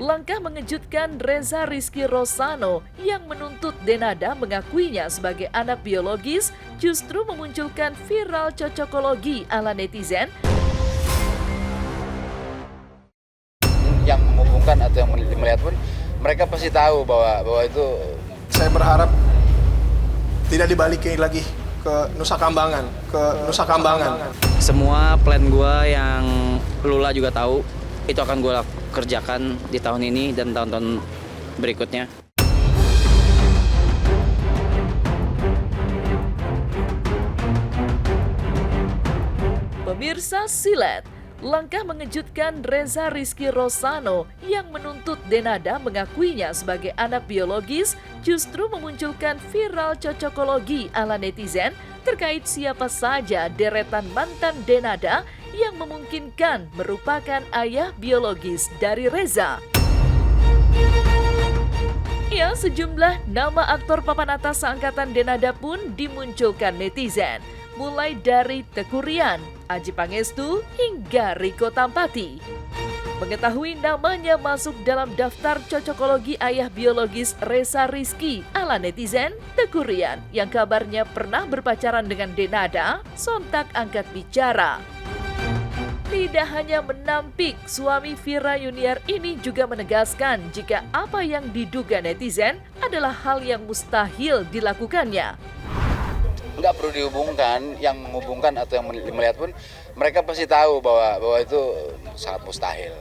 Langkah mengejutkan Reza Rizky Rosano yang menuntut Denada mengakuinya sebagai anak biologis justru memunculkan viral cocokologi ala netizen. Yang menghubungkan atau yang melihat pun mereka pasti tahu bahwa itu. Saya berharap tidak dibalikin lagi ke Nusa Kambangan, Semua plan gue yang Lula juga tahu itu akan gue kerjakan di tahun ini dan tahun-tahun berikutnya. Pemirsa Silet, langkah mengejutkan Reza Rizky Rosano yang menuntut Denada mengakuinya sebagai anak biologis justru memunculkan viral cocokologi ala netizen terkait siapa saja deretan mantan Denada yang memungkinkan merupakan ayah biologis dari Reza. Ya, sejumlah nama aktor papan atas seangkatan Denada pun dimunculkan netizen, mulai dari Teuku Ryan, Adjie Pangestu, hingga Riko Tampati. Mengetahui namanya masuk dalam daftar cocokologi ayah biologis Reza Rizky ala netizen, Teuku Ryan yang kabarnya pernah berpacaran dengan Denada, sontak angkat bicara. Tidak hanya menampik, suami Vira Yuniar ini juga menegaskan jika apa yang diduga netizen adalah hal yang mustahil dilakukannya. Nggak perlu dihubungkan, yang menghubungkan atau yang melihat pun mereka pasti tahu bahwa itu sangat mustahil.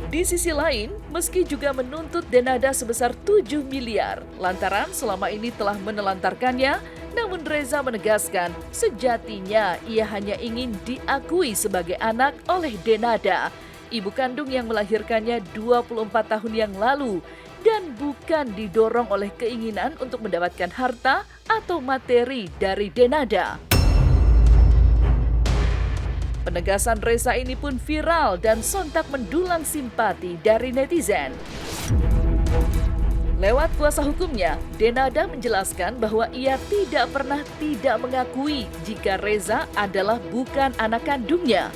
Di sisi lain, meski juga menuntut Denada sebesar 7 miliar, lantaran selama ini telah menelantarkannya, namun Reza menegaskan sejatinya ia hanya ingin diakui sebagai anak oleh Denada, ibu kandung yang melahirkannya 24 tahun yang lalu, dan bukan didorong oleh keinginan untuk mendapatkan harta atau materi dari Denada. Penegasan Reza ini pun viral dan sontak mendulang simpati dari netizen. Lewat kuasa hukumnya, Denada menjelaskan bahwa ia tidak pernah tidak mengakui jika Reza adalah bukan anak kandungnya.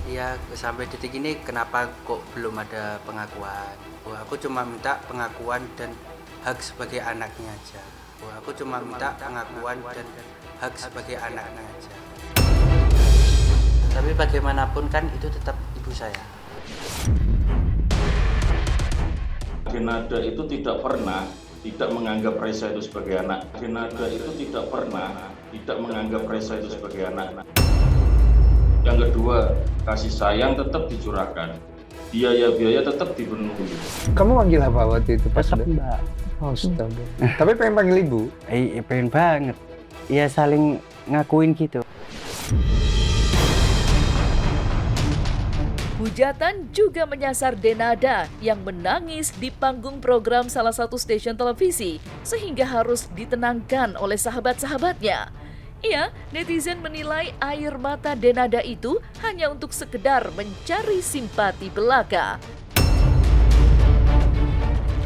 Ya, sampai detik ini kenapa kok belum ada pengakuan? Aku cuma minta pengakuan dan hak sebagai anaknya aja. Aku cuma minta pengakuan dan hak sebagai anaknya aja. Tapi bagaimanapun kan itu tetap ibu saya. Denada itu tidak pernah tidak menganggap Reza itu sebagai anak. Denada itu tidak pernah tidak menganggap Reza itu sebagai anak. Yang kedua, kasih sayang tetap dicurahkan. Biaya-biaya tetap dipenuhi. Kamu manggil apa waktu itu? Tetap Mbak. Oh, astaga. Tapi pengen panggil ibu? Pengen banget. Ya saling ngakuin gitu. Hujatan juga menyasar Denada yang menangis di panggung program salah satu stasiun televisi sehingga harus ditenangkan oleh sahabat-sahabatnya. Ya, netizen menilai air mata Denada itu hanya untuk sekedar mencari simpati belaka.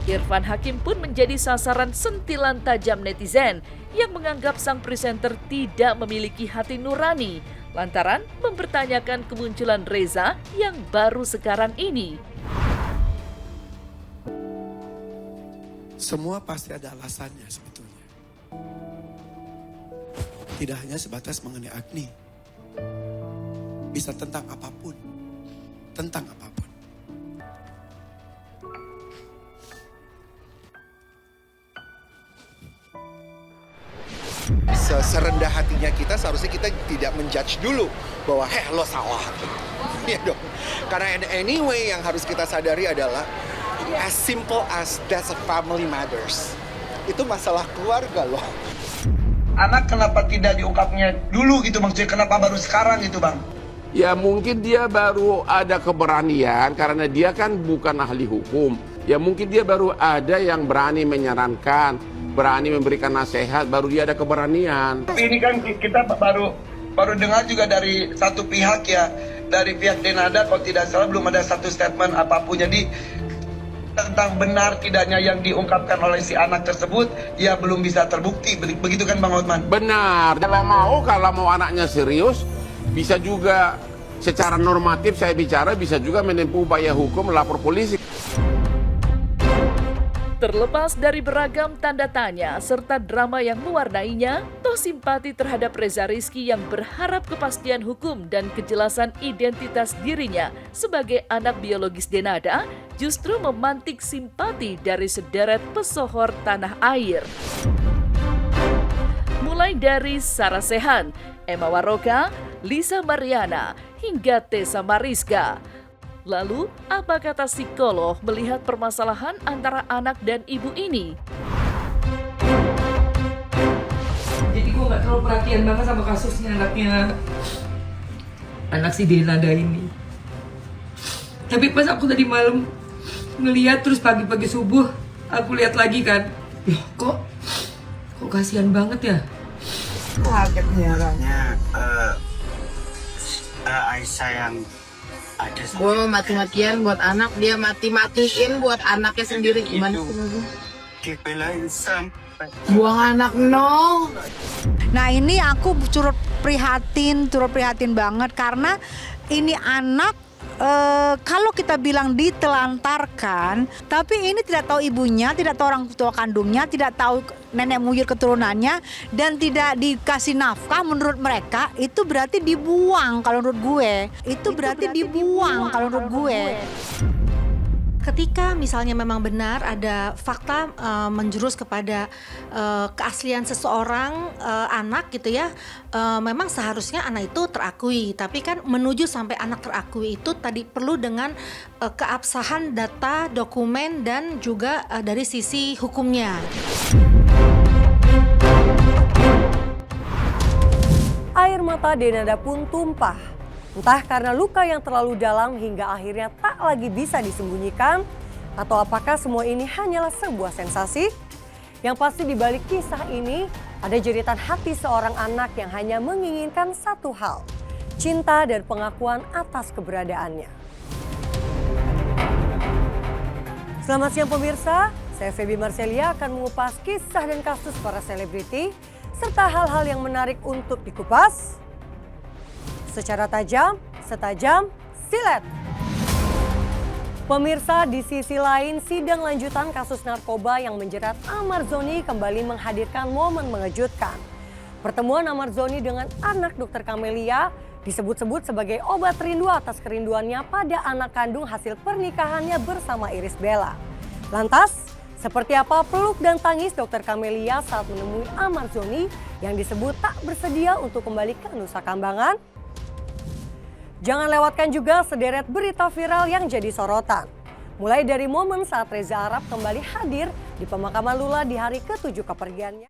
Irfan Hakim pun menjadi sasaran sentilan tajam netizen yang menganggap sang presenter tidak memiliki hati nurani lantaran mempertanyakan kemunculan Reza yang baru sekarang ini. Semua pasti ada alasannya sebetulnya. Tidak hanya sebatas mengenai Agni. Bisa tentang apapun. Tentang apapun. Serendah hatinya kita seharusnya kita tidak menjudge dulu bahwa lo salah. Ya dong. Karena anyway yang harus kita sadari adalah as simple as that's a family matters. Itu masalah keluarga loh. Anak kenapa tidak diungkapnya dulu gitu, maksudnya kenapa baru sekarang gitu Bang? Ya mungkin dia baru ada keberanian karena dia kan bukan ahli hukum. Ya mungkin dia baru ada yang berani menyarankan, berani memberikan nasihat, baru dia ada keberanian. Tapi ini kan kita baru dengar juga dari satu pihak ya, dari pihak Denada kalau tidak salah belum ada satu statement apapun. Jadi tentang benar tidaknya yang diungkapkan oleh si anak tersebut, ya belum bisa terbukti. Begitu kan Bang Hotman? Benar. Kalau mau anaknya serius, bisa juga secara normatif saya bicara, bisa juga menempuh upaya hukum, lapor polisi. Terlepas dari beragam tanda tanya serta drama yang mewarnainya, toh simpati terhadap Reza Rizky yang berharap kepastian hukum dan kejelasan identitas dirinya sebagai anak biologis Denada justru memantik simpati dari sederet pesohor tanah air. Mulai dari Sarah Sechan, Emma Waroka, Lisa Mariana, hingga Tessa Mariska. Lalu, apa kata psikolog melihat permasalahan antara anak dan ibu ini? Jadi gue gak terlalu perhatian banget sama kasusnya anak si Denada ini. Tapi pas aku tadi malam ngeliat, terus pagi-pagi subuh aku lihat lagi kan, loh kok kasihan banget ya. Kaget nyaranya Aisyah yang ada. Gue mau mati-matian buat anak, dia mati-matiin buat anaknya sendiri. Gimana sih? Dibelain sampai buang anak, no. Nah ini aku turut prihatin banget karena ini anak kalau kita bilang ditelantarkan, tapi ini tidak tahu ibunya, tidak tahu orang tua kandungnya, tidak tahu nenek moyang keturunannya, dan tidak dikasih nafkah. Menurut mereka itu berarti dibuang. Kalau menurut gue itu berarti dibuang kalau menurut gue. Ketika misalnya memang benar ada fakta menjurus kepada keaslian seseorang anak gitu ya, memang seharusnya anak itu terakui. Tapi kan menuju sampai anak terakui itu tadi perlu dengan keabsahan data, dokumen, dan juga dari sisi hukumnya. Air mata Denada pun tumpah. Entah karena luka yang terlalu dalam hingga akhirnya tak lagi bisa disembunyikan, atau apakah semua ini hanyalah sebuah sensasi? Yang pasti di balik kisah ini ada jeritan hati seorang anak yang hanya menginginkan satu hal, cinta dan pengakuan atas keberadaannya. Selamat siang pemirsa, saya Feby Marcelia akan mengupas kisah dan kasus para selebriti serta hal-hal yang menarik untuk dikupas secara tajam, setajam silet. Pemirsa, di sisi lain, sidang lanjutan kasus narkoba yang menjerat Ahmad Zoni kembali menghadirkan momen mengejutkan. Pertemuan Ahmad Zoni dengan anak Dr. Camelia disebut-sebut sebagai obat rindu atas kerinduannya pada anak kandung hasil pernikahannya bersama Irish Bella. Lantas, seperti apa peluk dan tangis Dr. Camelia saat menemui Ahmad Zoni yang disebut tak bersedia untuk kembali ke Nusa Kambangan? Jangan lewatkan juga sederet berita viral yang jadi sorotan. Mulai dari momen saat Reza Arab kembali hadir di pemakaman Lula di hari ke-7 kepergiannya.